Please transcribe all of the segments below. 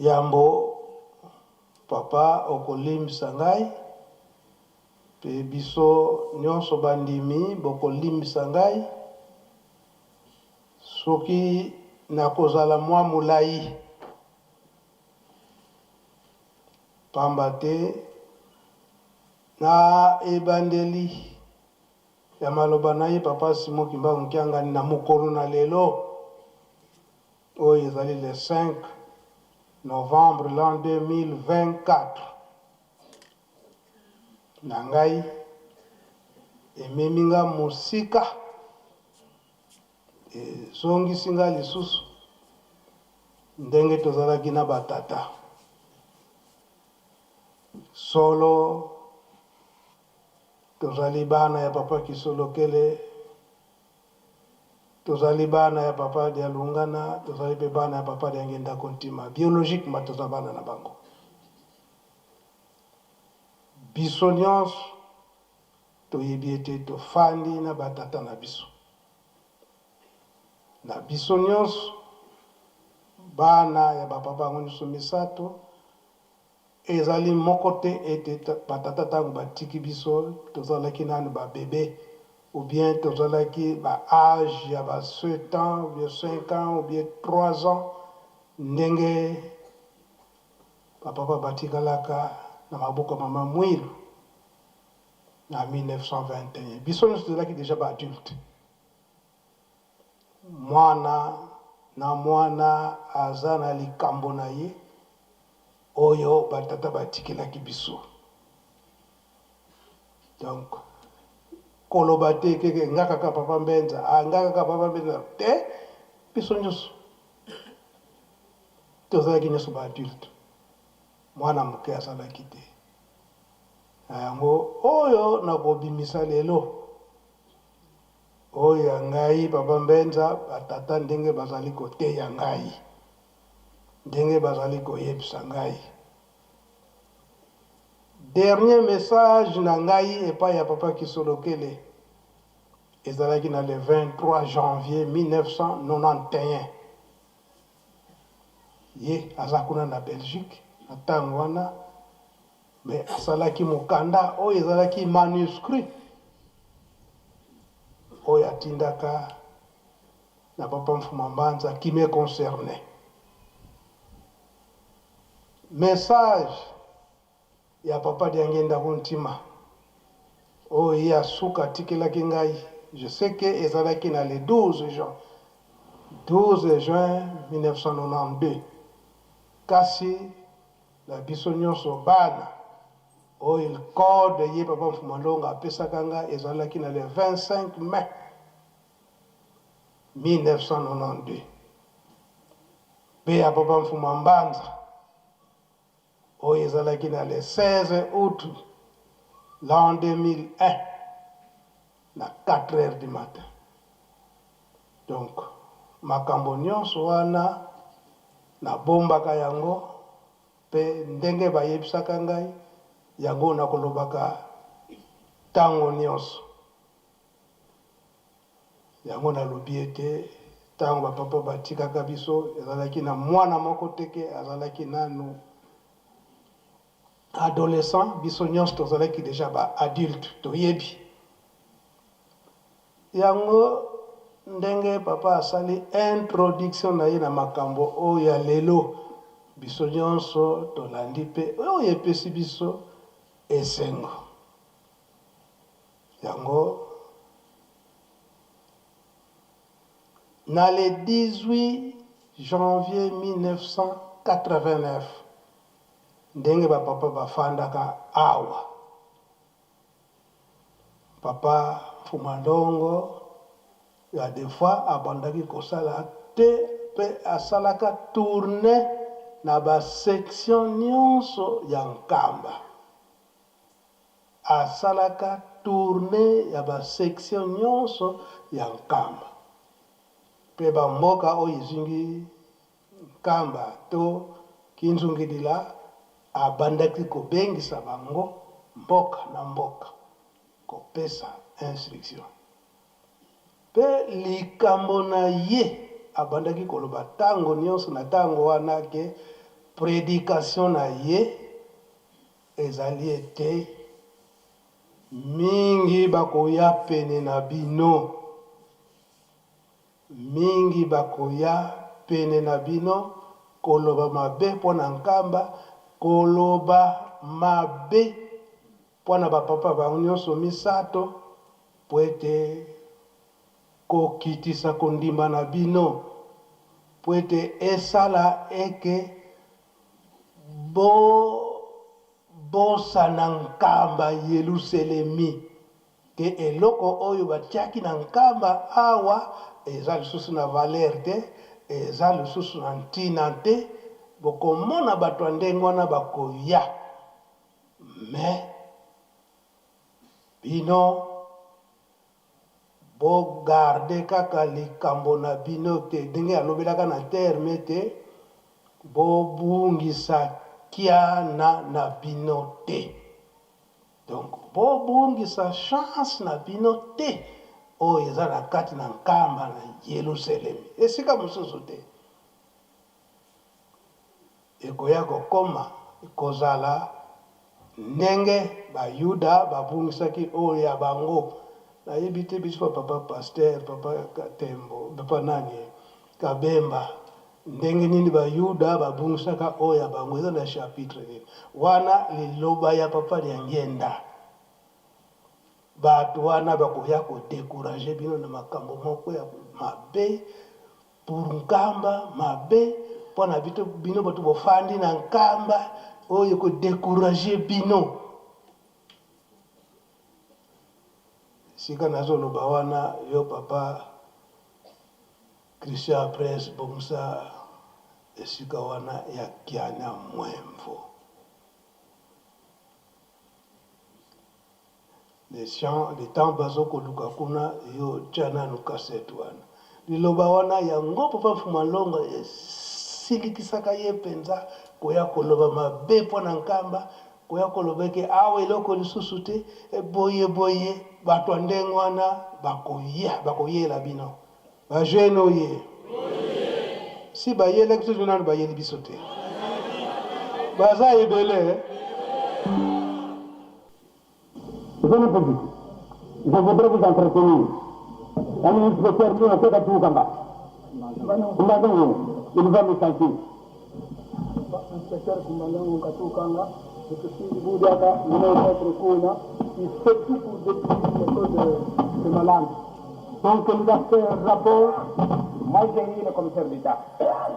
yambo papa okolimbisa ngai pe biso nyonso bandimi bokolimbisa ngai soki nakozala mwa mulai pamba te na ebandeli ya maloba na ye papa Simon Kimbangu Kiangani na mokolo na lelo oyo ezali le 5 novembre l'an 2024 na ngai ememi nga mosika ezongisi nga lisusu ndenge tozalaki na batata solo tozali bana ya papa Kisolokele, tozali bana ya papa de Alungana, tozali pe bana ya papa de Ngenda Kontima. Biologiquement tozali bana na bango. Biso nyonso toyebi ete tofandi na batata na biso. Na biso nyonso bana ya bapapa bango nyonso misato ezali moko te ete batata tango batiki biso tozalaki nanu ba bébé ou bien tozalaki ba âge ya ba 7 ans ou bien 5 ans ou bien 3 ans ndenge papa batikalaka na maboko mama Mwilu na 1921 biso nyonso tozalaki déjà ba adulte mwana na mwana aza na likambo na ye oyo batata batikelaki biso. Donc koloba te keke nga kaka papa Mbenza nga kaka papa Mbenza te biso nyonso tozalaki nyonso ba adulte mwana moke azalaki te yango oyo nakobimisa lelo oyo ya ngai papa Mbenza batata ndenge bazali koteya ngai ndenge bazali koyebisa ngai. Dernier message na ngai epai ya papa Kisolokele ezalaki na le 23 janvier 1991 ye aza kuna na Belgique na ntango wana me asalaki mokanda oyo ezalaki manuscrit oyo atindaka na papa Mfuma Mbanza qui me concernait. Message ya papa de Ngenda Kontima oyo ye asuka atikelaki ngai. Je sais que ezalaki na le 12 juin 1992 kasi na biso nyonso bana oyo code ye papa Mfuma Ndonga apesaka ngai ezalaki na le 25 mai 1992 pe ya papa Mfuma Mbanza oyo ezalaki na le 16 août l'an 2001 na 4 heures du matin. Donc makambo nyonso wana nabombaka yango pe ndenge bayebisaka ngai yango nakolobaka tango nyonso yango nalobi ete tango bapapa batikaka biso ezalaki na mwana moko teke azalaki nanu adolescent biso nyonso tozalaki déjà ba adulte toyebi yango ndenge papa asali introduction na ye na makambo oyo ya lelo biso nyonso tolandi pe oyo epesi biso esengo yango na le 18 janvier 1989 ndenge bapapa bafandaka awa papa Mfuma Ndongo ya des fois abandaki kosala te pe asalaka tourne na ba section nyonso ya Nkamba asalaka tourne ya ba section nyonso ya Nkamba pe bamboka oyo ezingi Nkamba to Kinzungidila abandaki kobengisa bango mboka na mboka kopesa instruction pe likambo na ye abandaki koloba tango nyonso na tango wana ke prédication na ye ezali ete mingi bakoya pene na bino, mingi bakoya pene na bino koloba mabe pona nkamba, koloba mabe pona bapapa bango nyonso misato po ete kokitisa kondimba na bino, po ete esala eke bosana nkamba Yelusalemi, ke eloko oyo batiaki na nkamba awa eza lisusu na valeur te, eza lisusu na ntina te, bokomona bato ya ndenge wana bakoya, me bino bogarde kaka likambo na bino te, ndenge alobelaka na terme te, bobungisa kiana na bino te. Donc bobungisa chance na bino te oyo eza na kati na nkamba na Yelusalemi, esika mosusu te. Ekoya kokoma ekozala ndenge bayuda babungisaki oyo ya bango. Nayebi te biso papa pasteur, papa Katembo, papa nani Kabemba, ndenge nini bayuda babungisaka oyo ya bango, eza na chapitre nini wana liloba ya papa Liangenda. Bato wana bakoya kodekuraje bino na makambo moko ya mabe pour nkamba mabe pona bino bato bofandi na nkamba oyo kodekuraje bino. Sika nazoloba wana yo papa Christian Prince Bomsa esika wana ya kiana mwemvo. Les temps bazo koluka kuna yo tchana nukasetu wana. Liloba wana yango papa Mfumalonga silikisaka ye penza koya koloba mabe pona nkamba, koya kolobeke awe eloko lisusu te, boye bato ndenge wana bakoyela bino. Bajene oye. Si bayele kitu nanu bayeli biso te. Baza ebele. Je voudrais vous entretenir. Un inspecteur qui a fait à tout combat. Il va me sentir. Inspecteur Kumbalango Katukanga, je suis Boudaka, il fait tout pour détruire l'école de Malande. Donc il a fait un rapport. Moi j'ai mis le commissaire d'État.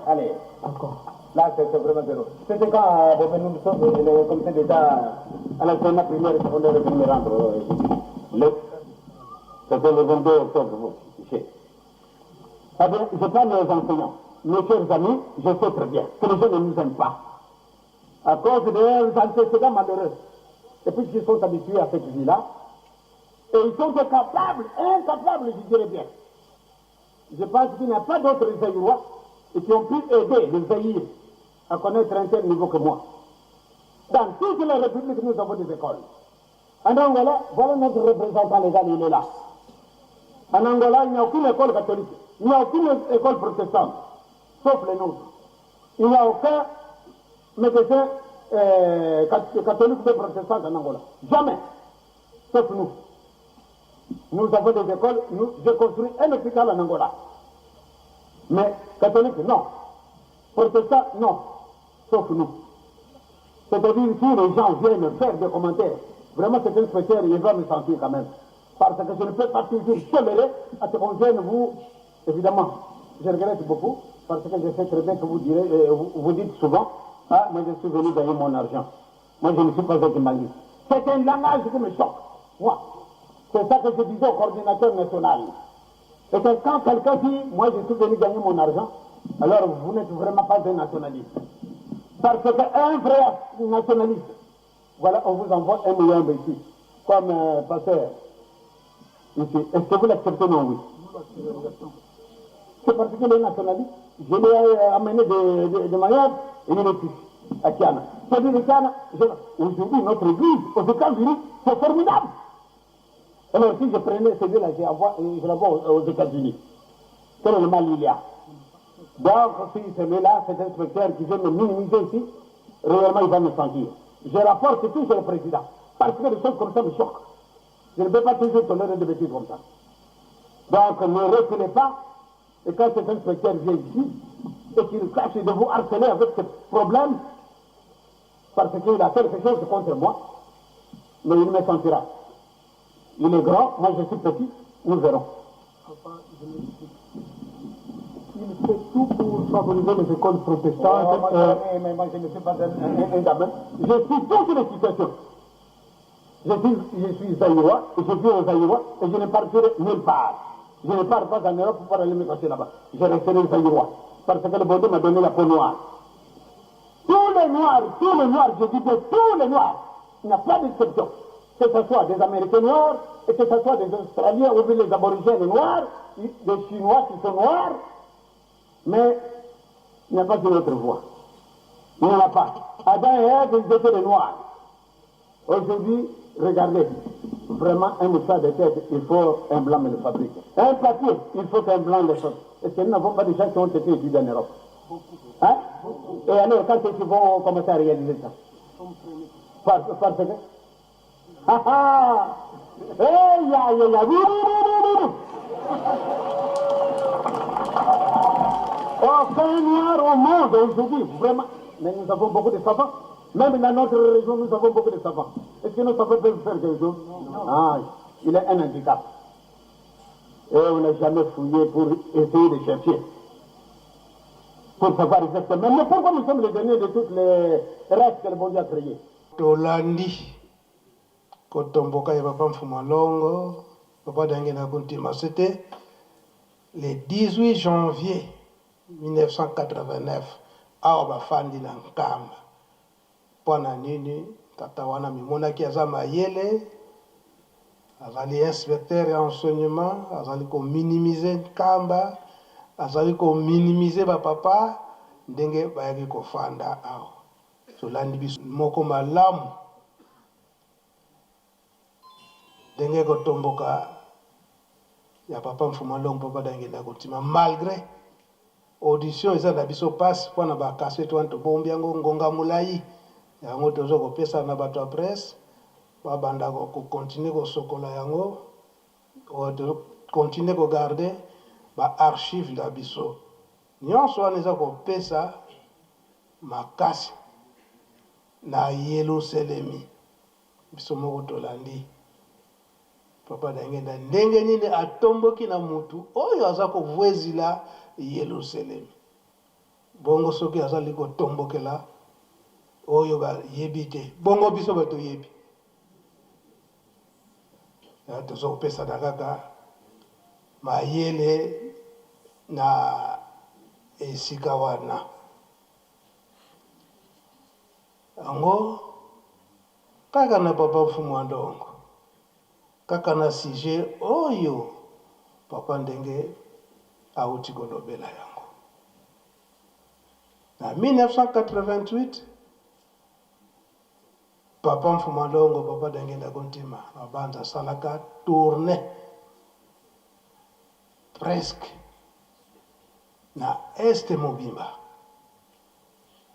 Allez. Encore. Là c'est vraiment zéro. C'était quand nous sommes le commissaire d'État à la Sénat primaire et secondaire de me rendre. C'était le 22 octobre. Eh bien, je parle aux enseignants. Mes chers amis, je sais très bien que les gens ne nous aiment pas. À cause de leurs antécédents malheureux. Et puisqu'ils sont habitués à cette vie-là, et ils sont incapables, je dirais bien. Je pense qu'il n'y a pas d'autres Zaïrois qui ont pu aider les Zaïrs à connaître un tel niveau que moi. Dans toutes les républiques, nous avons des écoles. En Angola, voilà notre représentant légal, il est là. En Angola, il n'y a aucune école catholique. Il n'y a aucune école protestante, sauf les nôtres. Il n'y a aucun médecin catholique ou protestant en Angola. Jamais. Sauf nous. Nous avons des écoles, j'ai construit un hôpital en Angola. Mais catholique, non. Protestant, non. Sauf nous. C'est-à-dire, si les gens viennent faire des commentaires, vraiment cet inspecteur, il va me sentir quand même. Parce que je ne peux pas toujours tolérer à ce qu'on vienne vous, évidemment, je regrette beaucoup, parce que je sais très bien que vous direz, vous dites souvent, ah, moi je suis venu gagner mon argent. Moi je ne suis pas un humaniste. C'est un langage qui me choque, moi. C'est ça que je disais au coordinateur national. Et que quand quelqu'un dit, moi je suis venu gagner mon argent, alors vous n'êtes vraiment pas un nationaliste. Parce qu'un vrai nationaliste, voilà, on vous envoie 1 million ici, comme pasteur. Ici. Est-ce que vous l'acceptez? Non, oui. C'est parce que les nationalistes, je l'ai amené de Mayenne et il est ici, à Kiana. C'est-à-dire que Kiana, aujourd'hui, notre église aux États-Unis, c'est formidable. Alors si je prenais celui-là, je l'envoie aux États-Unis. Quel est le mal il y a? Donc, si celui-là, cet inspecteur qui vient me minimiser ici, réellement, il va me sentir. Je rapporte tout sur le président. Parce que des choses comme ça me choquent. Je ne peux pas toujours tolérer des bêtises comme ça. Donc, ne reculez pas. Et quand cet inspecteur vient ici, et qu'il tâche de vous harceler avec ce problème, parce qu'il a quelque chose contre moi, mais il me sentira. Il est grand, moi je suis petit, nous verrons. Papa, je m'explique. Il fait tout pour favoriser les écoles protestantes. Mais moi je ne suis pas un gamin. Je suis toutes les situations. Je suis Zaïrois, et je vis aux Zaïrois, et je ne partirai nulle part. Je ne pars pas en Europe pour aller me cacher là-bas. Je resterai Zaïrois. Parce que le Bordeaux m'a donné la peau noire. Tous les noirs, je dis que tous les noirs, il n'y a pas d'exception. Que ce soit des Américains noirs, et que ce soit des Australiens ou les aborigènes noirs, des Chinois qui sont noirs, mais il n'y a pas d'une autre voie. Il n'y en a pas. Adam et Ève, ils étaient des noirs. Aujourd'hui, regardez, vraiment un mouchoir de tête, il faut un blanc me le fabrique. Un papier, il faut qu'un blanc le fasse. Est-ce que nous n'avons pas des gens qui ont été étudiés en Europe? Hein? Et alors, quand est-ce qu'ils vont commencer à réaliser ça? Parce que... Ah ah! Hey, ya! Aucun noir au monde aujourd'hui, vraiment. Mais nous avons beaucoup de savants. Même dans notre région, nous avons beaucoup de savants. Est-ce que nos savants peuvent faire quelque chose? Non. Ah, il est un handicap. Et on n'a jamais fouillé pour essayer de chercher. Pour savoir exactement. Mais pourquoi nous sommes les derniers de toutes les races que le bon Dieu a créées? Tolandi, Kotomboka et Papa Mfumalongo, Papa Dangena Kuntima, c'était le 18 janvier 1989, à Obafandi Nankamba. Pona nini, Tatawana Mimonaki Azama Yele, azali inspecteur et enseignement, azali ko minimiser Nkamba, azali ko minimiser Papa, ndenge bayaki kofanda awa. Tolandi biso moko malamu, ndenge kotomboka ya Papa Mfumalongo Papa Dangena Kuntima, malgré audition eza na biso passe mpona bakasete wana tobombi yango ngonga molai yango toza kopesa na bato ya presse babanda kokontinue kosokola yango kokontinue kogarde baarchive na biso nyonso wana eza kopesa makasi na Yelusalemi biso moko tolandi Papa Dangena ndenge nini atomboki na mutu oyo aza kovwezila Yelusalemi bongo soki azali kotombokela oyo bayebi te bongo biso bato yebi toza kopesa na kaka mayele na esika wana yango kaka na Papa Mfumalongo kaka na sujet oyo papa ndenge auti kolobela yango na 1988 Papa Mfumalongo Papa Dangena Kuntima abanza asalaka tournée presque na este mobimba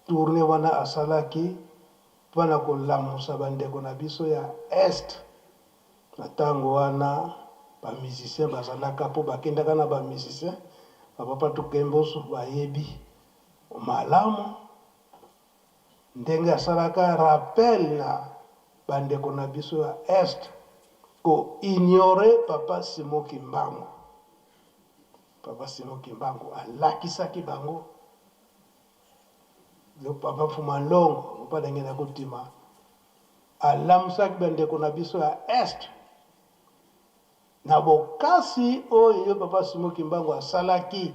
tournée wana asalaki mpona kolamusa bandeko na biso ya este na ntango wana bamusicien bazalaka mpo bakendaka na bamusicien bapapa Tukemboso bayebi malamu ndenge asalaka rappel na bandeko na biso ya este koignore Papa Simon Kimbangu. Papa Simon Kimbangu alakisaki bango Papa Mfumalongo Papa Dangena Kuntima alamusaki bandeko na biso ya este na bokasi oyo Papa Simon Kimbangu asalaki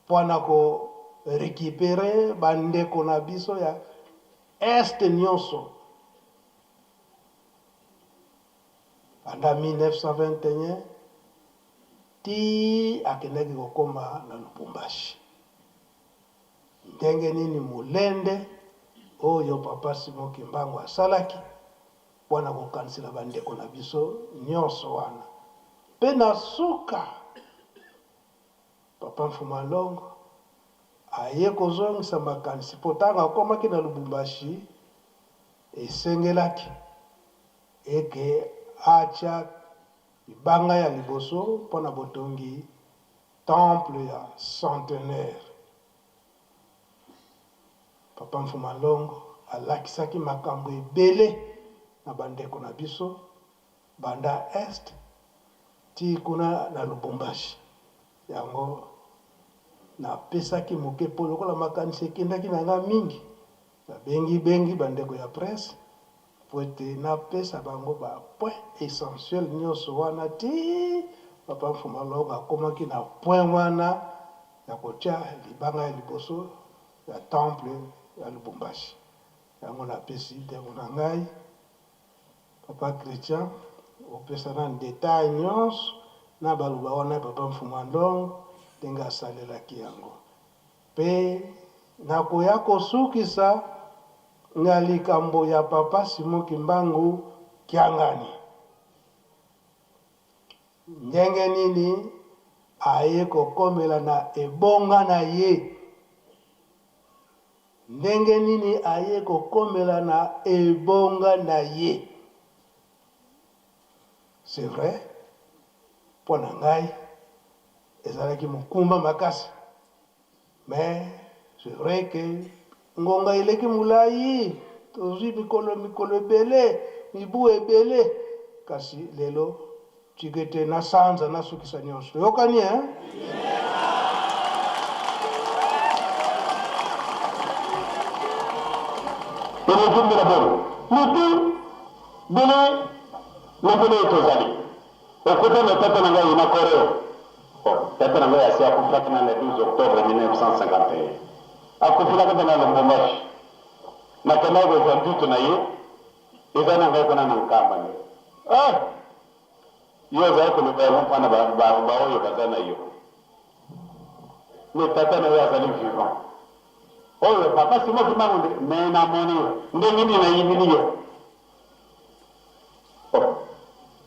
mpona ko récupérer bandeko na biso ya este nyonso anda 1921 ti akendaki kokoma na Lubumbashi ndenge nini molende oyo Papa Simon Kimbangu asalaki mpona kokanisela bandeko na biso nyonso wana mpe na suka Papa Mfumalongo aye kozongisa makanisi po ntango akomaki na Lubumbashi esengelaki eke atya libanga ya liboso mpona botongi temple ya centenaire. Papa Mfumalongo alakisaki makambo ebele na bandeko na biso banda est ti kuna na Lubumbashi. Yango napesaki moke po lokola makanisi ekendaki na nga mingi bengi bandeko ya presse po ete napesa bango ba point essentiel nyonso wana ti Papa Mfumalongo akomaki na point wana ya kotia libanga ya liboso ya temple ya Lubumbashi. Yango napesi ndengo na ngai Papa Chrétien opesa na detail nyonso na baluba wana Papa Mfumalongo ndenge asalelaki yango. Pe nakoya kosukisa na likambo ya Papa Simon Kimbangu Kiangani. Ndenge nini aye kokomela na ebonga na ye. Ndenge nini aye kokomela na ebonga na ye. C'est vrai, pour Nangai, ezalaki mukumba makasi. Mais c'est vrai que ngonga ileki mulai, tozwi mikolo ebele, mibu ebele, kasi lelo chikete na sanza na sukisa nyonso. Yokani Le côté de Tata Nanga il m'a Tata Nanga a signé le 12 octobre 1951. A Koufila dans le Lubumbashi. Maintenant, vous avez tout naïe. Ils ont un peu de campagne. Ah! Ils ont un peu de campagne. Mais Tata Nanga a salé vivant. Oh, le papa, c'est moi qui m'a dit, mais n'a pas dit.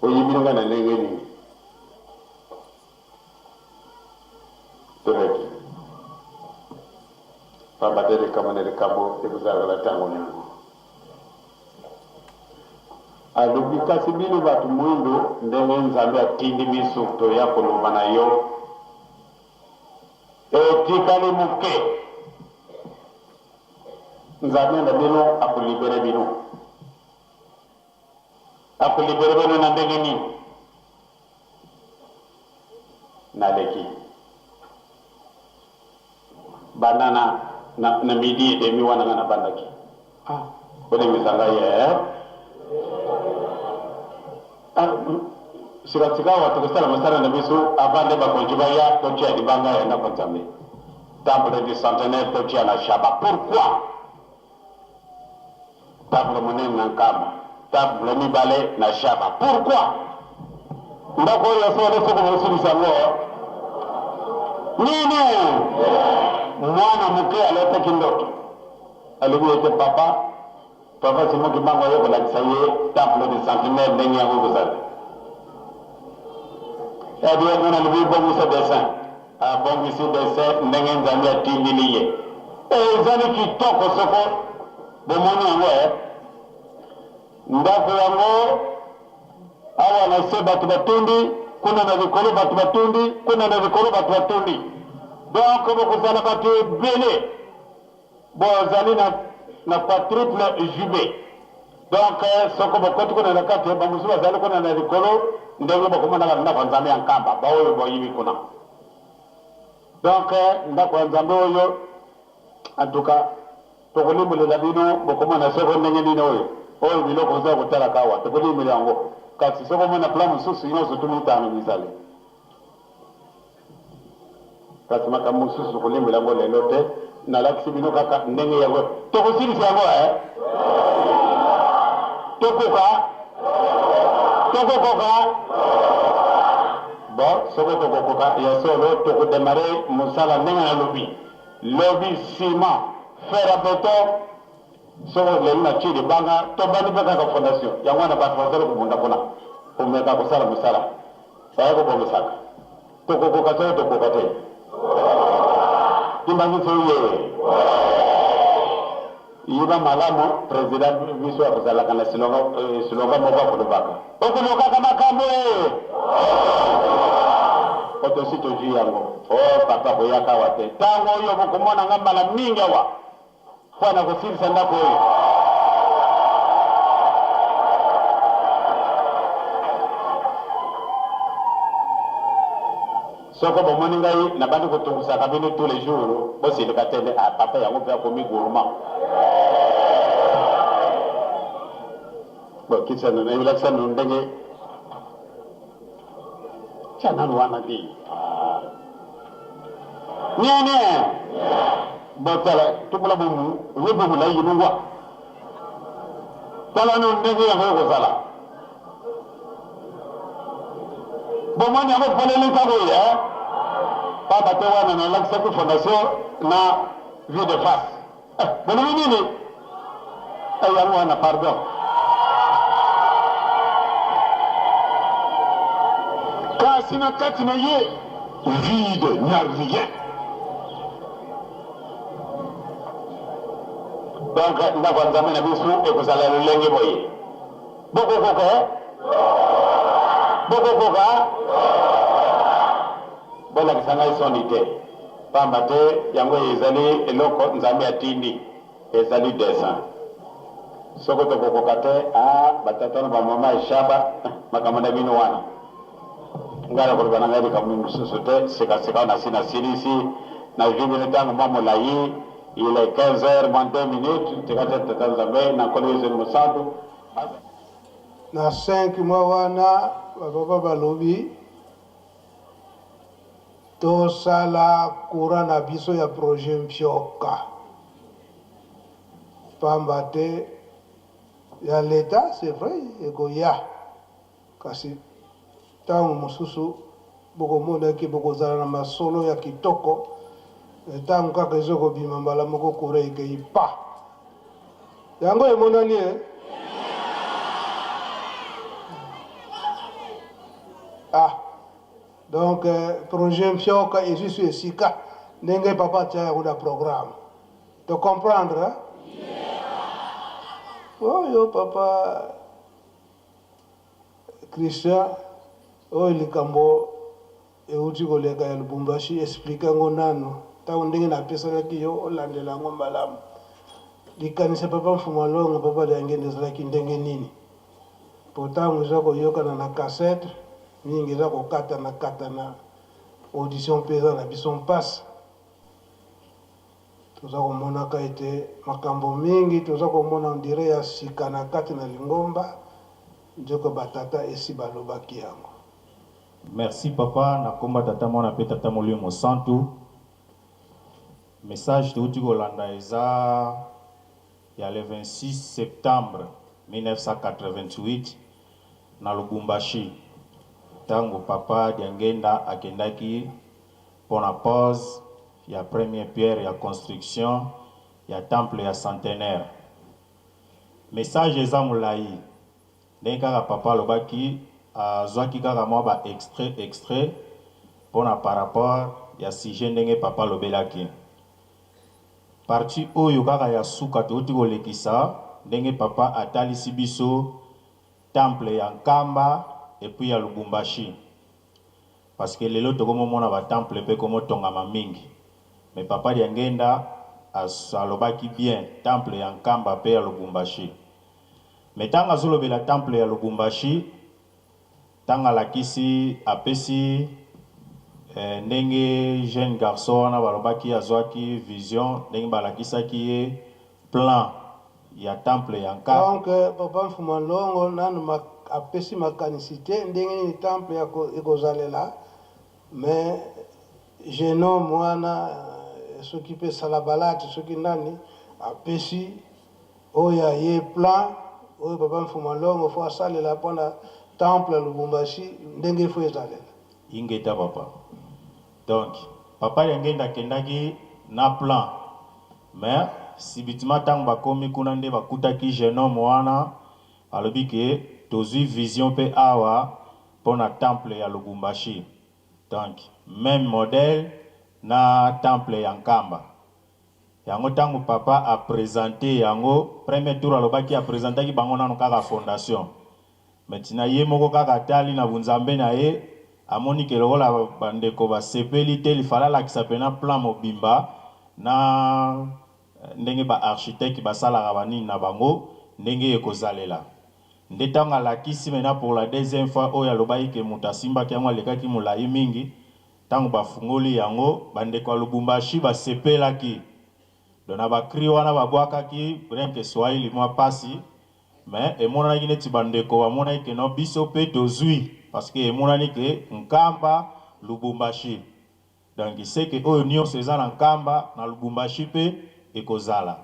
Oyibinga na ndenge nini toleki pabatele kama nele kabo ekuzala tango nyango alubi kasi bino batu mwindo ndenge nzambe atindi biso toya koloba na yo etikali muke nzambe na bino akolibere bino akulibere bino na ndenge nini naleki banana na midi demi wana na bandaki ole misanga ye sikatika watu kusala masala na biso avande bakonjiba ya totia libanga ya na konzambe temple du centenaire totia na shaba. Pourquoi temple monene na Nkamba table mibale na shaba? Pourquoi ndako ya sole soko mosuli sango nini mwana muke aleta kindoto alibuye papa Simon Kimbangu yoko la kisaye temple de centenaire ndenge ya Mungu sana ya bien on a lu bon ce dessin a bon ici dessin ndenge nzambe atindiliye ezali kitoko soko bomoni yango ndako yango awa na se batu batundi kuna na vikolo batu batundi kuna na vikolo batu batundi donc bokozala batu ebele bozali na quadruple jubé donc soko bokoti kuna na kati bamusu bazali kuna na vikolo ndenge bokomana na ndako nzambe ya Nkamba baoyo boyibi kuna donc ndako ya nzambe oyo en tout cas tokolimbulela bino bokomana soko ndenge nini oyo oyo biloko oza kotala kawa tokolimela yango kasi soko mona plan mosusu nyonso tumitano misale kasi makambo mosusu tokolimela yango lelo te nalakisi bino kaka ndenge yango tokosilisa yango tokokoka bon soko tokokoka ya solo tokodemare mosala ndenge na lobi ciment fer à béton soko lelo na chili banga to bani beka ka fondation yango na bato bazalo kubunda kuna kumeka kusala musala saya ko bongo saka tokokoka te Kimbangi soye. Iba malamu president biso akuzala kana silonga moko kulubaka. Okuluka kama kamwe. Oto sito jiyango. Oh papa boyaka wate. Tango yo bokumona ngambala mingi wa. Fwana kusirisa ndako yo. Soko bomoni ngai na bandi kotungusa kabino tous les jours bosi le katende a papa yango pe akomi gourmand bo kitsa na election ndenge chana wana di nene botala tubula bumu webo mula yinungwa tala no ndenge yango ko sala bomoni yango polele kabo ya Papa Tewana na l'accès fondation na vie de face. Bon nini? Ayamwana pardon. Kasina katina ye vide n'a rien. Donc na kwanza na bisu e kozala lolenge boye. Boko koka. Bola kisanga isonite pamba te yango ezali eloko nzambe atindi ezali desa soko to kokokate batata na mama ishaba makamanda bino wana ngara ko bana ngari kamu susote seka na sina silisi na vivre tango mamolai il est 15h moins 2 minutes tekata tata nzambe na koleze musadu na 5 mois wana baba balobi tosala courant na biso ya projet mpioka pamba te ya leta c'est vrai ekoya kasi ntango mosusu bokomonaki bokozala na masolo ya kitoko ntango kaka ezokobima mbala moko courant ekei pa yango emonani Donc, projet Mpioka et juste ici, n'est pas un programme. Tu comprendre? Hein? Oh, yo, papa Christian, oh, il est comme et où tu voulais que le Bumbashi explique un nano. Tu as un ding na personne qui yo, Hollande la ngombalam. Les canissés papa fumalong, papa d'engen des lakin dengenini. Pourtant, nous avons yo kana cassette. Mingi za kokata na audition pesa na bison passe toza komona ka ete makambo mingi toza komona ndire ya sika na kati na lingomba njoko batata esi balobaki yango. Merci papa na komba tata mona pe tata molimo santu message de Kolanda eza ya le 26 septembre 1988 na Lubumbashi. Tango papa Diangenda akendaki pour la pause ya première pierre ya construction ya temple ya centenaire. Message eza mulai ndenge kaka papa lobaki azwaki kaka mwa ba extrait pour na par rapport ya sujet ndenge papa lobelaki. Parti oyo kaka ya suka toti kolekisa ndenge papa atalisi biso temple ya Nkamba et puis à Lubumbashi. Parce que les autres comme on a temple pe comme tongama mingi. Mais papa Diangenda a salobaki bien temple ya Nkamba pe à Lubumbashi. Mais tanga zolobe la temple ya Lubumbashi tanga lakisi apesi ndenge jeune garçon na balobaki azwaki vision ndenge balakisaki plan ya temple ya Nkamba. Donc papa Fumalongo nanu apesi makanisite ndenge ni temple ya ekozala mais jeno mwana soki pe salabalati soki nani apesi oya ye plan oyo papa Fumalongo fo asalela mpona temple ya Lubumbashi ndenge fo ezalela ingeta papa. Donc papa Diangenda kendaki na plan mais sibitima tango bakomi kuna nde bakutaki jeno mwana alobi ke tozwi vision pe awa pour na temple ya Lubumbashi. Donc même modèle, na temple ya Nkamba. Yango tango papa a présenté yango premier tour alobaki a présenté ki bango nano kaka fondation. Maintenant ye moko kaka tali na bunzambe na ye amoni ke lokola bandeko ba sepeli te li fala la kisapena plan mobimba na ndenge ba architecte ba sala bani na bango ndenge ekozalela. Ndetanga lakisi mena pour la deuxième fois oya lobaki ke mutasimba ki yango alekaki mulai mingi tango bafungoli yango bandeko Lubumbashi ba sepelaki. Dona ba kri wana ba bwakaki rien que Swahili mwa pasi mais emonaki neti bandeko bamonaki ke no biso pe tozwi parce que emonani ke Nkamba Lubumbashi. Donc c'est que oyo nyonso eza na Nkamba na Lubumbashi pe ekozala.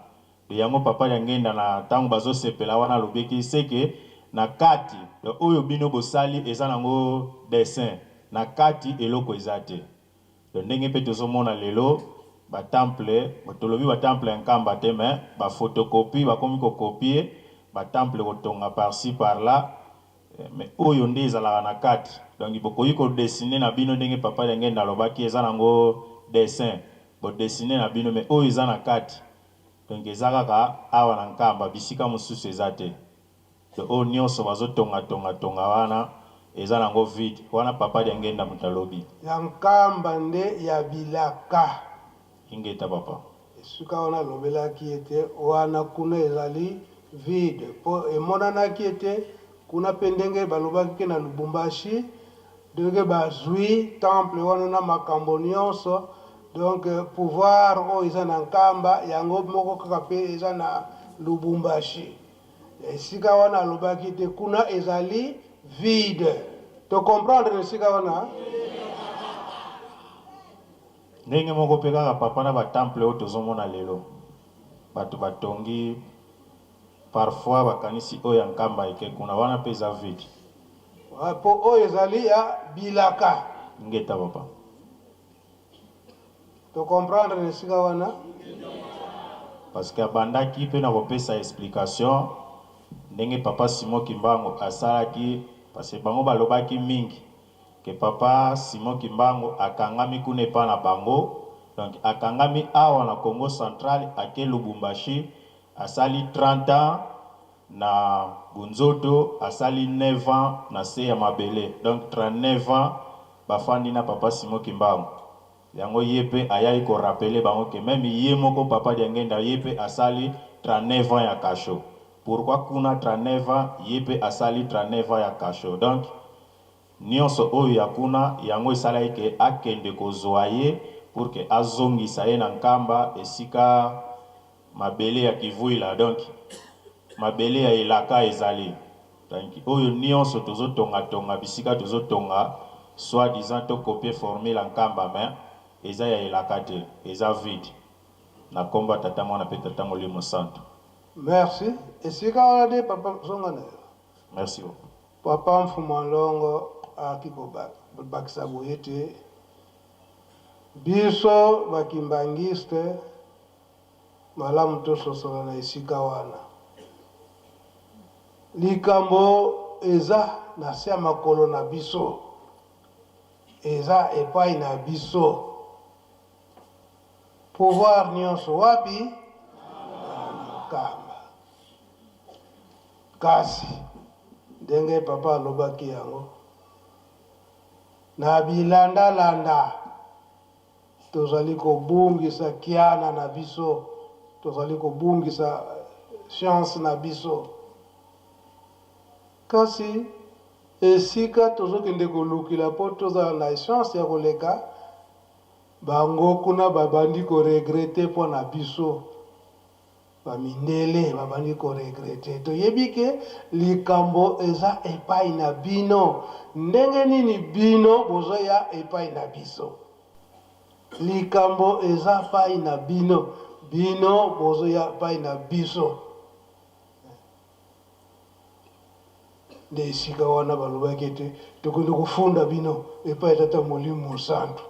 De yango papa ya ngenda na tango bazo sepela wana lobeki c'est que na kati de oyo bino bosali eza nango dessin na kati eloko ezate. De ndenge pe tozomona lelo ba temple botolobi ba temple en Nkamba te mais ba photocopie ba komi ko copier ba temple kotonga par-ci par-là mais oyo nde ezalaka na kati. Donc bokoyi ko dessiner na bino ndenge papa ya ngenda lobaki eza nango dessin bo dessiner na bino mais oyo eza na kati. Donc ezalaka awa na Nkamba bisika mosusu ezate. De oyo nyonso bazotonga wana eza nango vide wana papa ya ngenda mutalobi ya Nkamba nde ya bilaka ingeta papa esika wana lobelaki ete wana kuna ezali vide po emonanaki ete kuna pe ndenge balobaki ke na Lubumbashi ndenge bazwi temple wana na makambo nyonso donc pouvoir oyo eza na Nkamba yango moko kaka pe eza na Lubumbashi. Esika wana alobaki te kuna ezali vide. To comprendre esika wana? ndenge moko pe kaka papa na ba temple oyo tozomona lelo bato batongi parfois bakanisi oyo ya Nkamba eke kuna wana pe eza vide. Po oyo ezali ya bilaka ngeta papa. To comprendre esika wana? Parce que abandaki pe na kopesa explication ndenge papa Simon Kimbangu asalaki parce que bango balobaki mingi que papa Simon Kimbangu akangami kuna epa na bango donc akangami awa na Congo central ake Lubumbashi asali 30 ans na Bunzoto asali 9 ans na se ya mabele donc 39 ans bafandi na papa Simon Kimbangu. Yango yepe ayai ko rappeler bango que même ye moko papa diangenda yepe asali 39 ans ya kasho. Pourquoi kuna 39 ans yepe asali 39 ans ya kasho. Donc nyonso oyo ya kuna yango esala ke akende kozwaye pour que azongisa ye na Nkamba esika mabele ya kivuila donc mabele ya elaka ezali. Donc oyo nyonso tozotonga bisika tozotonga soit disant to copier formule en Nkamba mais eza ya elaka te eza vide na komba tata mwana pe tata molimo santo. Merci. Esika wana de papa zongana. Merci. Papa Mfumalongo akiko bakisa boyete biso bakimbangiste malamu tososola na esika wana likambo eza na se ya makolo na biso eza epai na biso pouvoir nyonso wapi Nkamba kasi ndenge papa alobaki yango na bilanda tozali kobungisa kiana na biso tozali kobungisa chance na biso kasi esika tozokende kolukila po tozala na chance ya koleka bango kuna babandi koregrete mpo na biso bamindele babandi koregrete toyebi ke likambo eza epai na bino ndenge nini bino bozoya epai na biso likambo eza epai na bino bino bozoya epai na biso nde esika wana balobaki ete tokoki kofunda bino epai tata molimo santu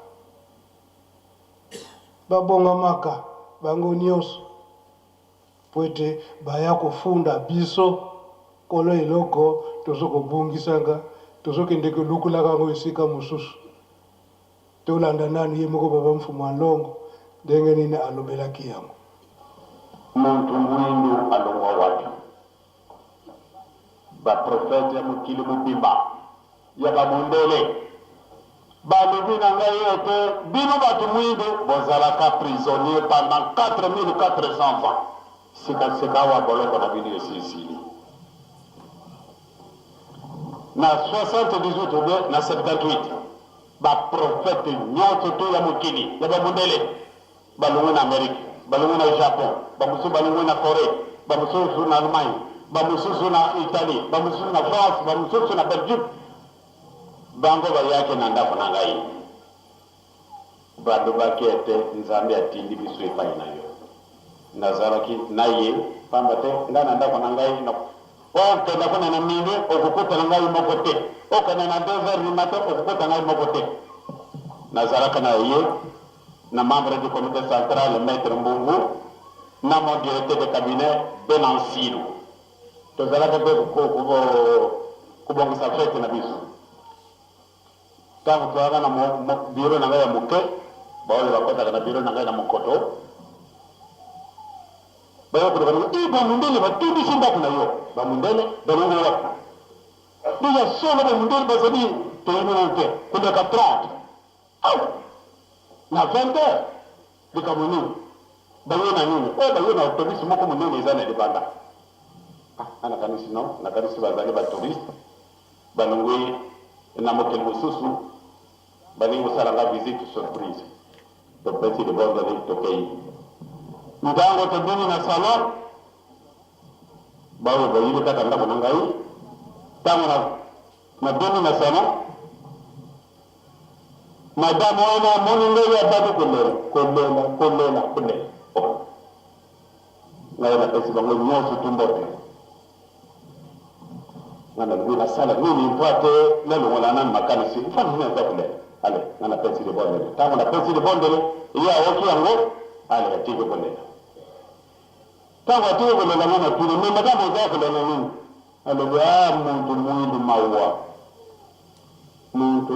babongamaka bango nyonso po ete baya kofunda biso kolo eloko tozokobungisanga tozokende kolukulaka yango esika mosusu tolanda nanu ye moko baba mfumu alongo ndenge nini alobelaki yango. Muntu mwindu alongwa wapi baprofete ya mokili mobimba ya bamondele balobi na ngai ete bino bato mwindu bozalaka prisonnier pendant 4400 ans sikasika wa boloko na bino esisili na 78 ou bien na 78 baprofete nyonso to ya mokili ya bamondele balongwe na Amerike, balongwe na Japon, bamusu balongwe na Corée, bamusu na Allemagne, bamusu na Italie, bamusu na France, bamusu na Belgique. Bango bayake na ndako na ngai. Bado bakete nzambe atindi biso epai na yo. Nazaraki naye pambate ngana ndako na ngai no. O kenda kuna na mine okukuta na ngai moko te. O kana na 2h du matin okukuta ngai moko te. Nazaraka na ye na membre du comité central, le maître Mbungu, na mon directeur de cabinet, Benancino. Tout ça là, kubongo sa fête na biso. Tant que tu as na bureau na ya muke, ba ole ba kota na bureau na mukoto. Ba yo ko ba mundele ba tudi sinda kuna yo. Ba mundele ba ngo wa. Dia solo ba mundele ba sabi to ino nte. Kuna ka 30. Au. Na 20 heures de Cameroun, bayona nini? Bayona autobus moko munene ezana de banda. Ana kanisi no, na kanisi bazali ba touriste. Balongwe na motel mususu, balingo salanga visite surprise. To petit de bord de Tokyo. Ndango to bini na salon. Bawo bayile kaka ndako nangai. Tango na bini na salon. Madame wana moningo ya bado kulela. Ngaya pesi bango nyoso tumbote. Ngana ngina sala nini mpate nalo wala nan makanisi. Mfano nini nzakule. Ale, ngana pesi de bondele. Tango na pesi de bondele, iya woki yango, ale atige bondele. Tango atige bondele ngana pili, mimi madame nzakule nini. Ale muntu mwindu maua. Muntu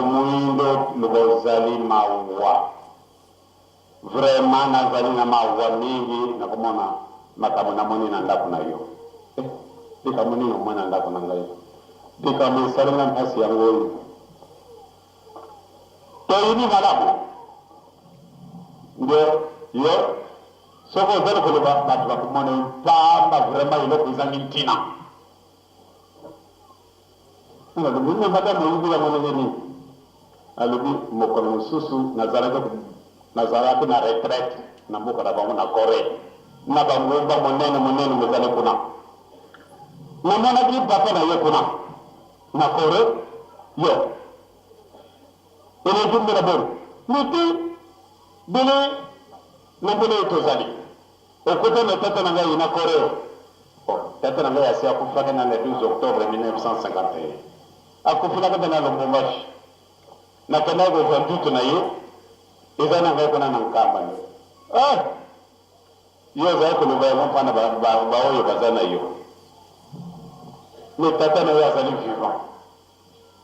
muindo lubozali maua. Vraiment nazali na maua mingi na kumona makamu na moni na ndaku na yo. Dika moni no mwana ndaku na ngai. Dika mwisari na mpasi ya ngoi. Toyini malamu. Ndio yo soko zalo kuluba batu bakumone pamba vraiment ilo kuzangi ntina. Ndio madame mungu ya mwana nini alubi mokolo mususu nazaraka na retraite na mokolo bango na Corée na bangomba monene muzale kuna na mwana bi papa na ye kuna na Corée yo ene jumbe na bon niti bele na bele tozali okuta na tata na ngai na Corée tata na ngai asia kufaka na le 12 octobre 1951 akufuna kada na Lubumbashi na kana go vanduto na ye ezana ngai kuna na nkamba ni yo za ko lubaya mpana ba oyo bazana yo ni tata na ya zali vivant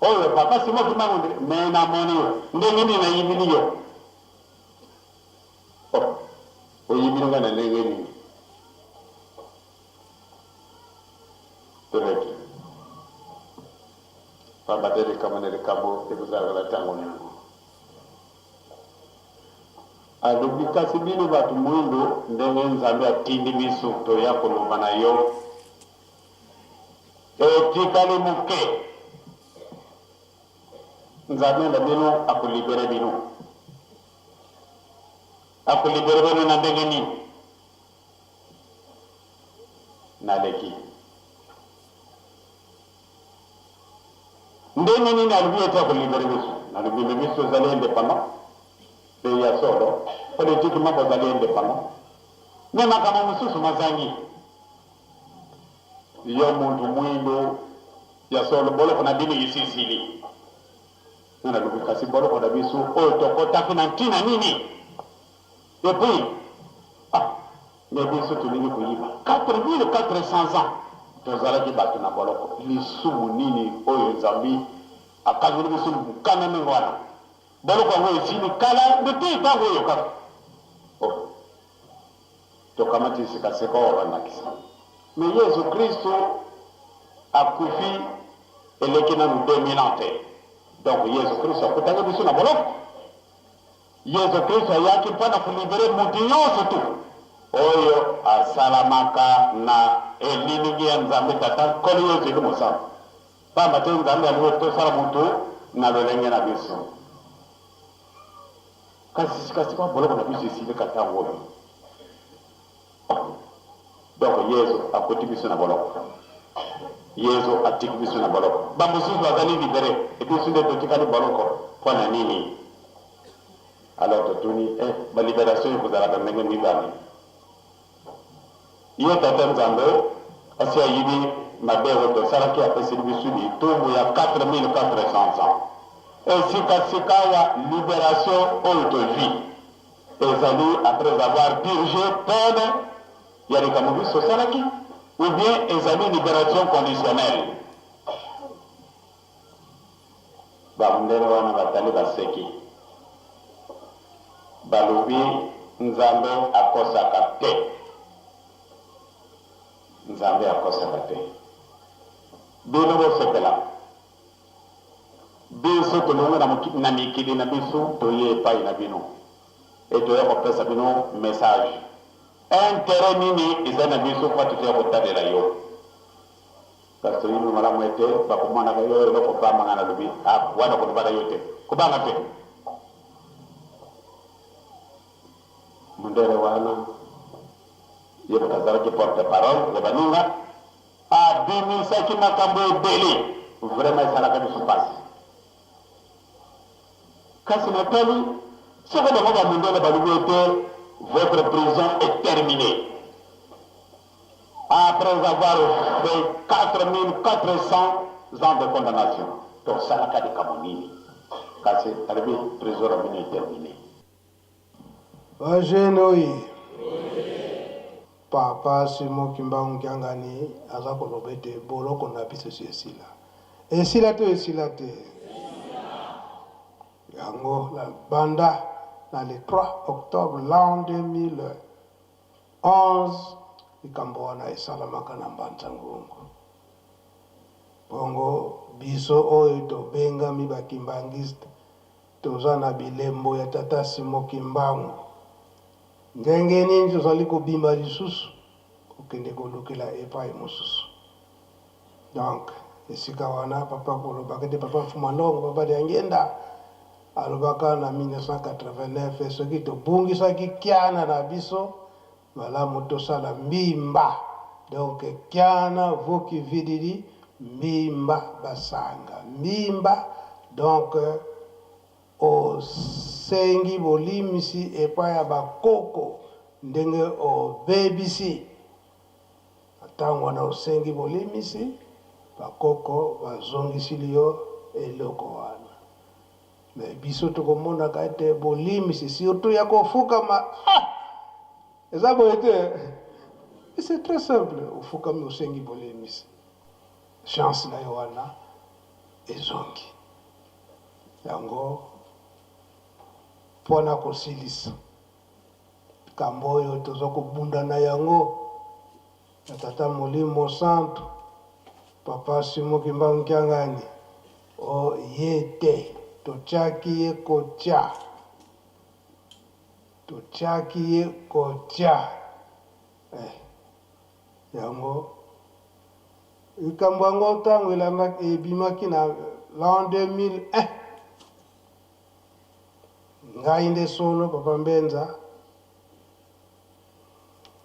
oyo papa simo kimango me na moni ndengini na yibini yo o yibini ngana ndengini toreki pabateri kamanere kabo tekuzagala tango nyango alubi kasi bino batu mwindu ndenge nzambe atindi biso to ya koloba na yo etikali muke nzambe na bino akulibere bino na ndenge nini naleki ndenge nini alubi ete akulibere biso nalubi biso zali indépendant pays ya solo politiquement bozali indépendant me makambo mosusu mazangi yo muntu mwindu ya solo boloko na bino isisili nana lubi kasi boloko na biso oyo tokotaki na ntina nini epuis me biso tolingi koyiba 4400 ans tozalaki bato na boloko lisumu nini oyo nzambe akangeli biso mokana ndenge wana boloko yango esili kala ndete ntango oyo kaka tokamati sekaseka oyo bandakisa me yesu kristo akufi eleki nanu 2000 ans te donc yesu kristo akutaki biso na boloko yesu kristo ayaki mpona kolibere moto nyonso tu oyo asalamaka na elilingi ya nzambe tata nkolo yesu eli mosala pamba te nzambe alingi tosala motu na lolenge na biso kasi sikasika boloko na biso esilika ntango oyo donc yesu akuti biso na boloko yesu atiki biso na boloko bamosusu bazali libere ebiso nde totikali boloko mpo na nini alors totuni balibération ekozalaka ndenge mibale ye tata nzambe asi ayibi mabe oyo tosalaki apeseli biso litumbu ya 4400 ans esikasika ya libération oyo tozwi ezali après avoir purgé peine ya likambo biso osalaki ou bien ezali libération conditionnelle bamundele wana batali baseki balobi nzambe akosaka te nzambe akosaka te bino bosepela biso tolongo na mikili na biso toye epai na bino etoya kopesa bino message intérêt nini eza na biso mpo totoya kotalela yo kasi toyimi malamu ete bakomonaka yo eloko bambanga na lobi wana kolobana yo te kobanga te mundele wana ye moto azalaki porte parole ya baninga abimisaki makambo ebele vraiment esalaka biso mpasi kasi natali soko bango bamundele balobi ete votre prison est terminée après avoir fait 4400 ans de condamnation tosalaka likambo nini kasi alobi prison na bino est terminée bajene oyo papa Simon Kimbangu Kiangani aza koloba ete boloko na biso esi esila to esila te yango la banda na le 3 octobre l'an 2011 likambo wana esalamaka na Mbanza Ngungu bongo biso oyo tobengami bakimbangiste toza na bilembo ya tata Simon Kimbangu ndenge nini tozali kobimba lisusu kokende kolukela epai mosusu donc esika wana papa kolobaka te papa Fumalongo papa Diangenda alobaka na 1989 soki tobungisaki kiana na biso malamu tosala mbimba donc kiana voki vididi mbimba basanga mbimba donc osengi bolimisi epai ya bakoko ndenge obebisi ntango wana osengi bolimisi bakoko bazongisili yo eloko wana me biso tokomonaka ete bolimisi surtout ya kofukama eza boye te c'est très simple ofukami osengi bolimisi chance na yo wana ezongi yango mpona kosilisa kambo oyo toza kobunda na yango na tata Molimo Santo papa Simon Kimbangu Kiangani ye te totyaki ye kotya yango likambo yango ntango ebimaki na l'an 2001 ngai nde solo papa Mbenza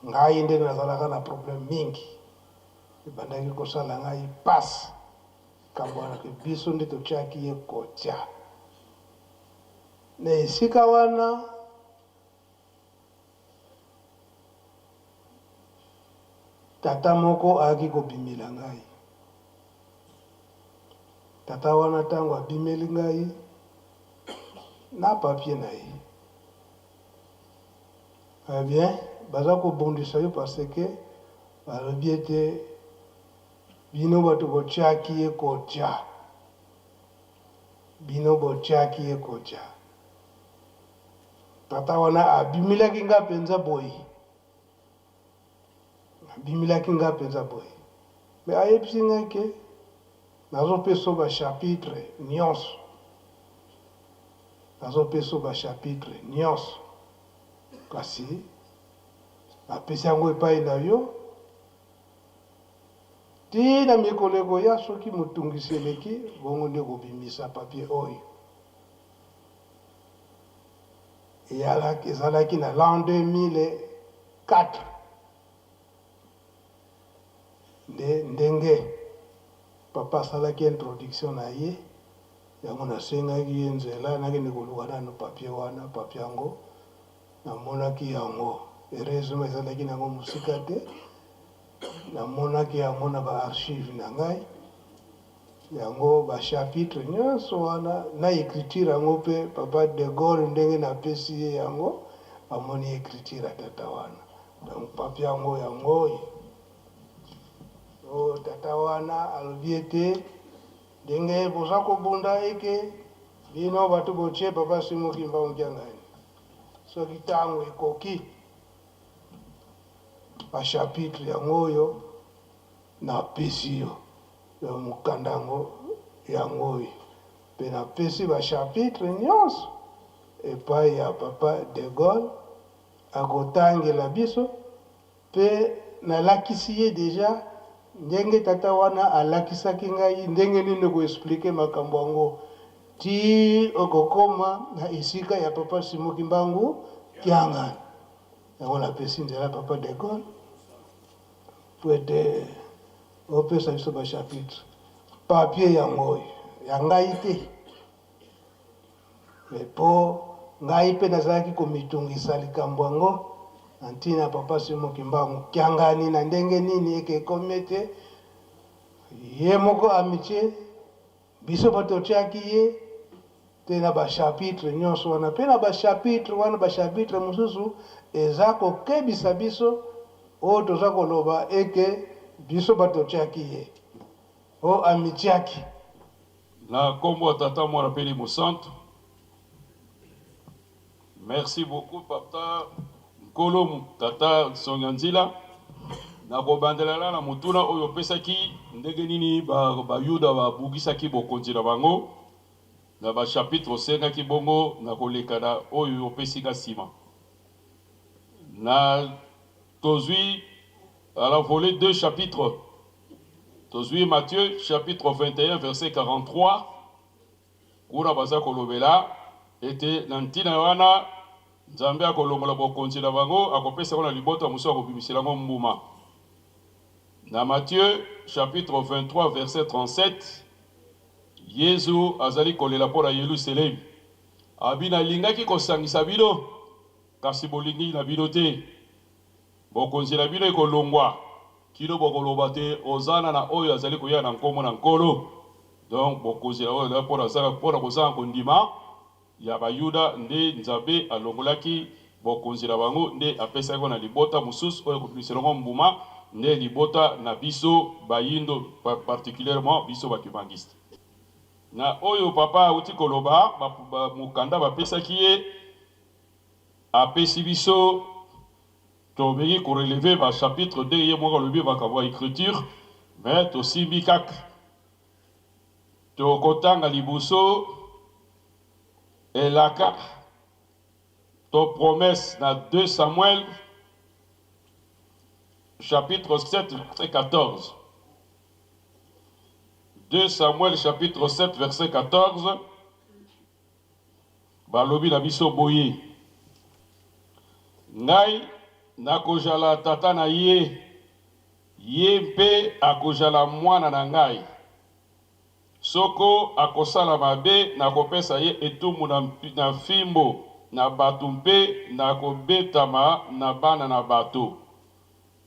ngai nde nazalaka na problème mingi ebandaki kosala ngai pasi likambo wana ke biso nde totyaki ye kotya na esika wana tata moko ayaki kobimela ngai tata wana ntango abimeli ngai na papier na ye bien baza kobondisa yo parce que balobi ete bino bato botyaki ye kotya, bino botyaki ye kotya. Tata wana abimilaki nga penza boye, abimilaki nga penza boye, me ayebisi nga ke nazopesa bachapitre nyonso, nazopesa bachapitre nyonso, kasi apesi yango epai na yo tina mikolo ekoya soki motungisi eleki bongo nde kobimisa papier oyo. Ezalaki na l'an 2004 ndenge papa asalaki introduction na ye, yango nasengaki ye nzela nakende koluka nano papier wana. Papier yango namonaki yango, heureusement ezalaki nango mosika te, namonaki yango na baarchive na ngai yango, bachapitre nyonso wana na écriture yango mpe papa de Gaulle ndenge napesi ye yango amoni écriture ya tata wana. Donc papier yango yango o tata wana alobi ete ndenge boza kobunda eke bino bato botie papa Simoki Mbangu Kiangani, soki ntango ekoki bachapitre yango oyo napesi yo ya mokanda yango oyo, mpe napesi bachapitre nyonso epai ya papa de Gaulle akotangela biso, mpe nalakisi ye deja ndenge tata wana alakisaki ngai ndenge nini koexplike makambo yango ti okokoma na esika ya papa Simoki Mbangu Kiangani. Yango napesi nzela papa de Gaulle po ete opesa biso bachapitre papier yango oyo ya ngai te, me mpo ngai mpe nazalaki komitungisa likambo yango na ntina papa Simoki Mbangu Kiangani na ndenge nini eke ekomi ete ye moko amitié biso bato otyaki ye te na bachapitre nyonso wana, mpe na bachapitre wana bachapitre mosusu eza kokebisa biso oyo toza koloba eke biso bato otyaki ye o amitiaki. Na kombo tata mwana peli mosantu. Merci beaucoup papa Nkolo tata Songanzila. Na kobandela na mutuna oyo pesaki ndenge nini ba yuda ba bugisaki bokonzi na bango na ba chapitre senga ki bongo na koleka na oyo pesika sima. Na tozui à la volée 2 chapitres. Tozui Matthieu chapitre 21 verset 43. Kuna baza kolobela ete na ntina wana Nzambe akolongola bokonzi na bango akopesa na libota muso akobimisela ngo mbuma. Na Matthieu chapitre 23 verset 37, Yesu azali kolela pora Yerusalem. Abina lingaki kosangisa bino kasi bolingi na bino te. Bokonzi na bino ekolongwa kilo bokoloba te ozana na oyo azali koya na nkomo na nkolo. Donc bokonzi na oyo pora sala pora kozanga kondima ya bayuda nde Nzambe alongolaki bokonzi na bango nde apesa ko na libota mususu oyo kobimisela ngo mbuma nde libota na biso bayindo particulièrement biso bakivangiste. Na oyo papa uti koloba mukanda bapesaki ye apesi biso tobeki korelever ba chapitre 2 ye moko lobi bakabwa écriture mais tosimbi kaka tokotanga liboso elaka to promesse na 2 Samuel chapitre 7 verset 14. 2 Samuel chapitre 7 verset 14. Balobi na biso boye. Ngai nakozala tata na ye, ye mpe akozala mwana na ngai. Soko akosala mabe nakopesa ye etumbu na fimbo na bato mpe nakobetama na bana na bato.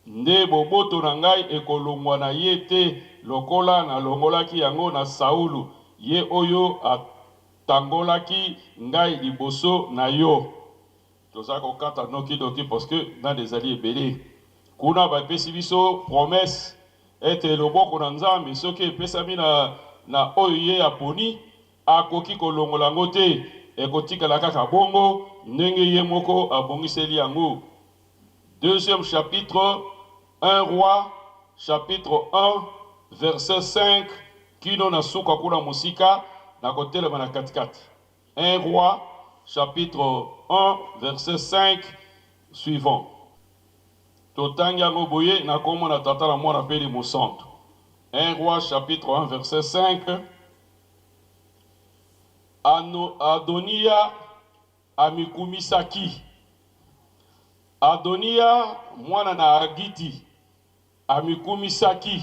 Nde boboto na ngai ekolongwa na ye te lokola na longolaki yango na Saulu, ye oyo atangolaki ngai liboso na yo. Toza kokata noki doki parce que na des alliés belé. Kuna bapesi biso promesse ete loboko na nzambe soki epesami na oyo ye aponi akoki kolongola yango te, ekotikala kaka bongo ndenge ye moko abongiseli yango. Deuxième chapitre, 1 Roi, chapitre 1, verset 5, kino na suka kuna musika na kotelema na katikati. 1 Roi, chapitre 1, verset 5, suivant. Totangi yango boye na komo na tata na mwana peli mosanto. 1 Roi, chapitre 1, verset 5. Adonia amikumisaki. Adonia mwana na Agiti amikumisaki.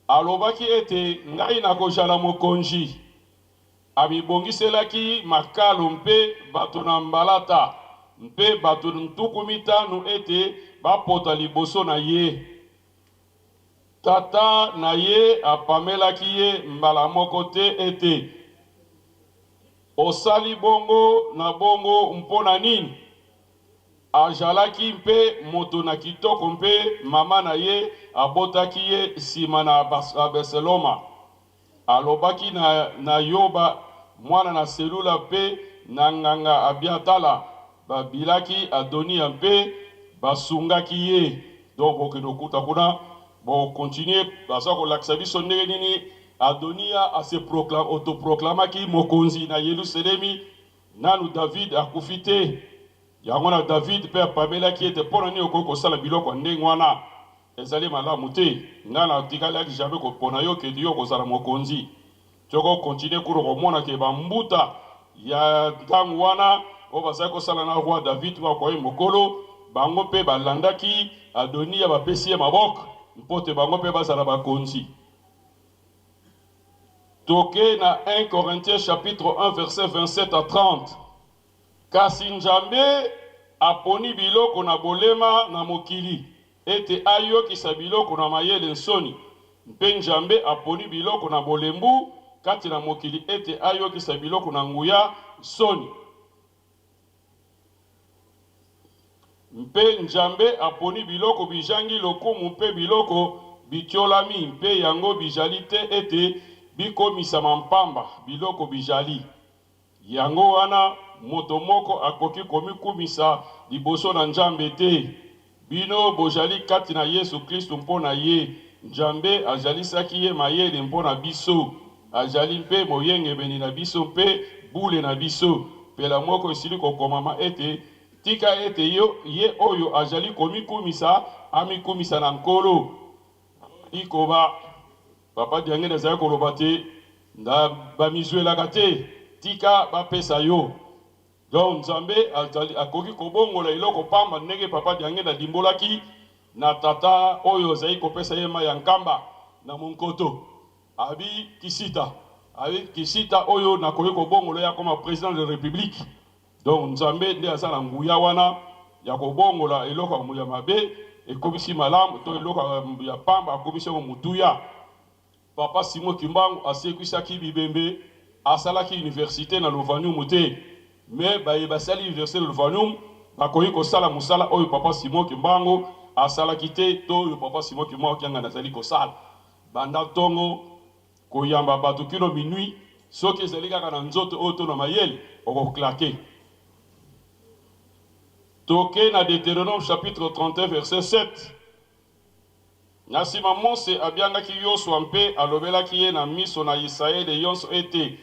Alobaki ete ngai na kojala mokonzi. Amibongiselaki makalo mpe bato na mbalata mpe bato ntuku mitano ete bapota liboso na ye. Tata na ye apamelaki ye mbala moko te ete osali bongo na bongo mpona nini? Ajalaki mpe moto na kitoko mpe mama na ye abotaki ye sima na Abeseloma. Alobaki na Yoba mwana na Selula mpe na nganga Abiatala babilaki Adonia mpe basungaki ye. Donc bokendo kuta kuna bon continuer baza kolakisa biso ndenge nini Adonia autoproclamaki mokonzi na Yerusalemi. Nanu David akufi te. Yango na David pe apamelaki ete mpona nini okoki kosala biloko ndenge wana ezali malamu te. Nga na tikalaki jamais kopona yo kedi yo kozala mokonzi. Toko continue kuro komona ke bambuta ya ntango wana o bazali kosala na roi David bakoyi mokolo bango pe balandaki Adonia bapesi ye maboko mpote bango pe bazala bakonzi. Toke na 1 Corinthiens chapitre 1 verset 27 à 30. Kasi Nzambe aponi biloko na bolema na mokili ete ayokisa biloko na mayele nsoni. Mpe Nzambe aponi biloko na bolembu kati na mokili ete ayokisa biloko na nguya soni. Mpe Nzambe aponi biloko bijangi lokumu mpe biloko bitiolami mpe yango bijali te ete bikomisa mampamba biloko bijali. Yango wana moto moko akoki komikumisa liboso na Nzambe te. Bino bojali kati na Yesu Kristo mpona ye. Nzambe ajalisaki ye mayele mpona biso. Ajali mpe moyengebeni na biso mpe bule na biso. Pela moko esili kokomama ete tika ete ye oyo ajali komikumisa amikumisa na nkolo. Ikoba papa diangene zaya koloba te nda bamizuelaka te tika bapesa yo. Donc Nzambe akoki kobongola iloko pamba ndenge papa diangene dimbolaki na tata oyo zai kopesa ye ya nkamba na monkoto. Abi Kisita oyo na koki kobongola ya koma président de la République. Donc Nzambe nde aza na nguya wana ya kobongola iloko ya mabe ekomisi malamu to iloko ya pamba akomisi mutuya. Papa Simon Kimbangu asekwisaki bibembe asalaki université na Lovanium te. Mais basali université de Lovanium bakoki kosala musala oyo papa Simon Kimbangu asalaki te to oyo papa Simon Kimbangu kianga nazali kosala. Banda tongo koyamba bato kino minuit soki ezali kaka na nzoto oyo to na mayele okoklake. Toke na Deutéronome chapitre 31 verset 7. Nasima Mose abiangaki Yosua mpe alobelaki ye na miso na Israele yonso ete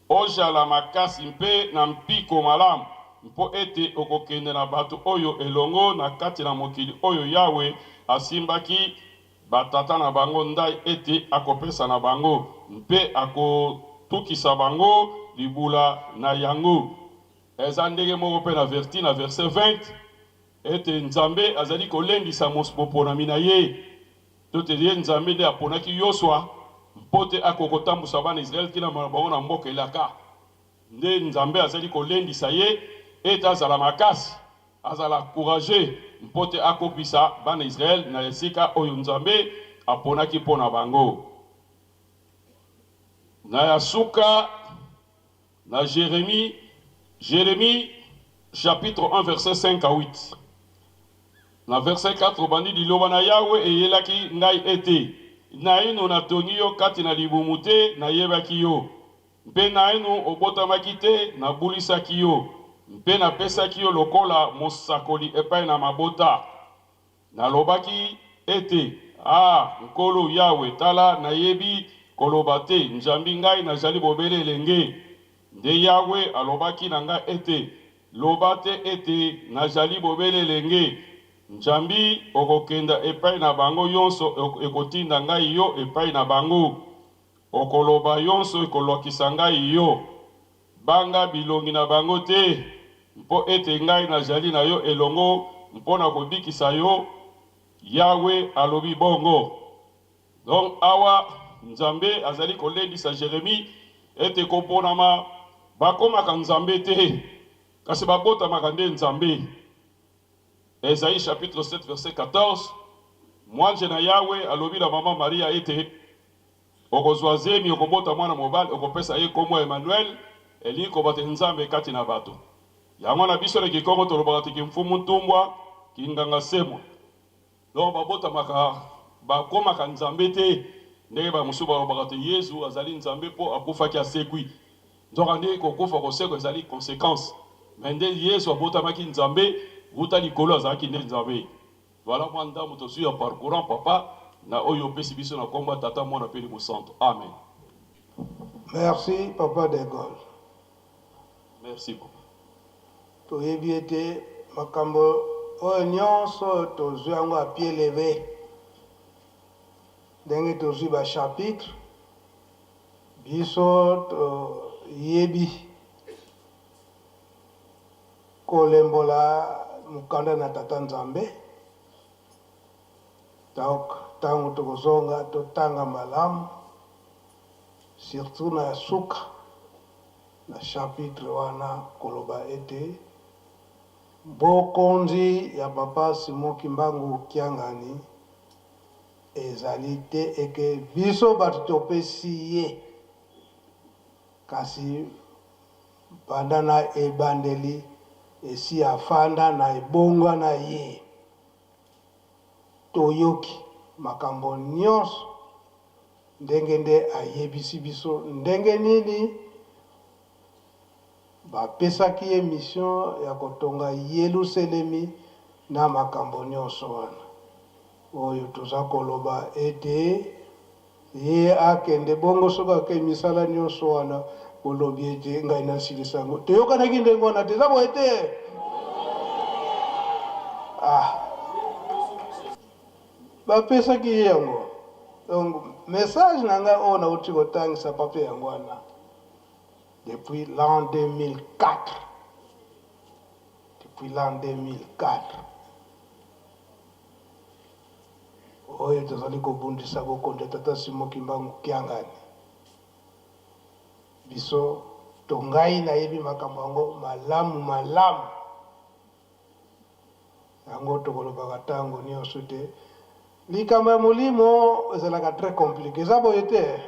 ojala makasi mpe na mpiko malamu mpo ete okokende na bato oyo elongo na kati na mokili oyo Yawe asimbaki batata na bango ndai ete akopesa na bango mpe akotukisa bango libula na yango. Eza ndenge moko mpe na verti na verset 20 ete Nzambe azali kolendisa moponami na ye. Totelie Nzambe nde aponaki Yosua mpote akokotambusa bana Israel kina bango na mboka elaka. Nde Nzambe azali kolendisa ye ete azala makasi azala courageux mpote akopisa bana Israel na esika oyo Nzambe aponaki pona bango. Na ya suka na Jérémie chapitre 1 verset 5 à 8. Na verset 4 bandi liloba na Yahweh eyelaki ngai ete naino na tongi yo kati na libumu te nayebaki yo mpe naino obotamaki te nabulisaki yo mpe napesaki yo lokola mosakoli epai na mabota nalobaki ete nkolo Yahweh tala nayebi koloba te nzambi ngai nazali bobele elenge nde Yahweh alobaki na ngai ete loba te ete nazali bobele elenge Njambi okokenda epai na bango yonso ekotinda ngai yo epai na bango okoloba yonso ekolokisa ngai yo banga bilongi na bango te mpo ete ngai nazali na yo elongo mpo na kobikisa yo Yahweh alobi bongo. Donc awa Nzambe azali kolendisa Jérémie ete komponama bakomaka Nzambe te kasi babotamaka nde Nzambe. Esaïe chapitre 7 verset 14. Mwanje na Yahweh alobi na mama Maria ete okozwa zemi okobota mwana mobali okopesa ye kombo Emmanuel eli kobate Nzambe kati na bato. Yango na biso leki kongo tolobaka tiki mfumu ntumbwa kinganga semwa. Donc babotamaka bakomaka Nzambe te ndenge bamusu balobaka te Yesu azali Nzambe po akufaki asekwi. Donc ande kokufa koseko ezali conséquence. Mais nde Yesu abotamaki Nzambe Vuta likolo azaki nde Nzambe. Voilà moi ndamu tosuya parcourant papa na oyo pesi biso na komba tata mwana pe mo santo. Amen. Merci papa de Gaulle. Merci beaucoup. Toyebi ete makambo oyo nyonso tozwi yango a pied levé. Ndenge tozwi ba chapitre biso toyebi kolembola mukanda na tata Nzambe. Donc tango tokozonga totanga malamu surtout na suka na chapitre wana koloba ete bokonzi ya papa Simon Kimbangu Kiangani ezali te eke biso bato topesi ye kasi banda na ebandeli esi afanda na ebongwa na ye toyoki makambo nyonso ndenge nde ayebisi biso ndenge nini bapesaki ye mission ya kotonga Yelusalemi na makambo nyonso wana oyo toza koloba ete ye akende bongo soki ake misala nyonso wana olobi ete ngai nasilisa yango toyokanaki ndenge wana te eza boye te bapesaki ye yango. Donc message na ngai oyo nauti kotangisa pape yango wana depuis l'an 2004. Depuis l'an 2004 oyo tozali kobundisa bokonde tata Simon Kimbangu Kiangani biso to ngai nayebi makambo yango malamu yango tokolobaka ntango nyonso te likambo ya molimo ezalaka très compliqué eza boye te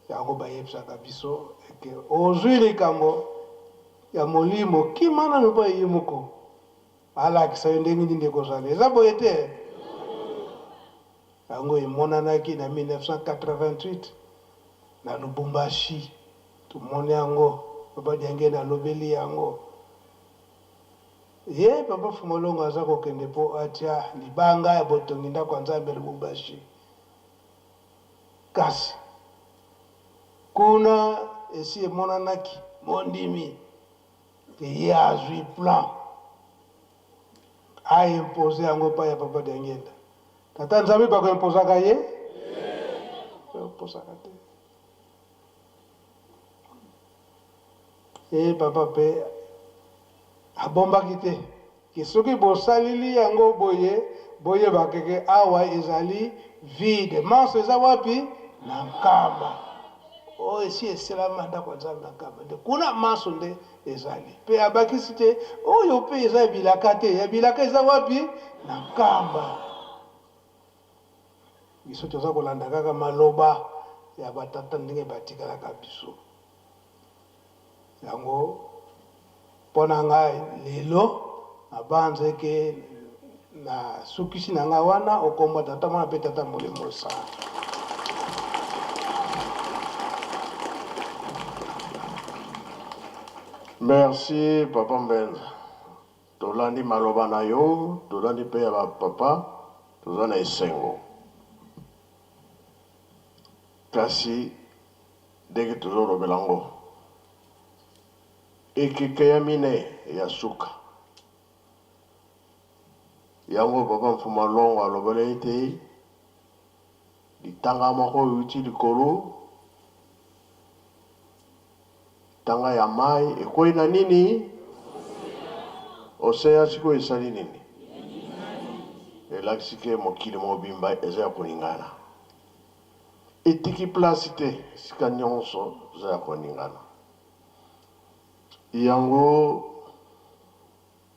yango bayebisaka biso eke ozwi likambo ya molimo kima nanu mpo ye moko alakisa yo ndenge nini ekozala eza boye te yango emonanaki na 1988 na Lubumbashi tomoni yango papa Diange alobeli yango ye papa Fumolongo aza kokende po atia libanga ya botongi ndako ya Nzambe Lubumbashi kasi kuna esi emonanaki mondimi ye azwi plan aimpose yango pa ya papa Diange tata Nzambe bakoimposaka ye posaka te papa pe abombaki te ke soki bosalili yango boye bakeke awa ezali vide manso eza wapi na nkamba oyo esi eselama ndako Nzambe na nkamba nde kuna manso nde ezali mpe abakisi te oyo mpe eza ebilaka te ebilaka eza wapi na nkamba biso toza kolanda kaka maloba ya batata ndenge batikalaka biso yango mpona ngai lelo abanze ke na sukisi na nga wana okomba tata mwana pe tata molimo sana. Merci Papa Mbenza. Tolandi maloba na yo, tolandi pe ya papa, toza na esengo. Kasi ndenge tozolobela ngo ekeke ya mine ya suka. Yango Papa Mfuma Longo alobela ete litanga moko yuti likolo tanga ya mai ekoi na nini oseya siko esali nini elakisi ke mokili mobimba eza ya koningana etiki place te sika nyonso eza ya koningana yango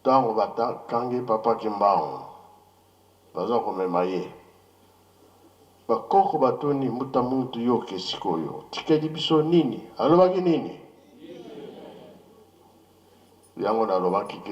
ntango bakangi Papa Kimbangu baza komema ye bakoko batoni mbuta muntu yoke sikoyo tikeli biso nini alobaki nini yango nalobaki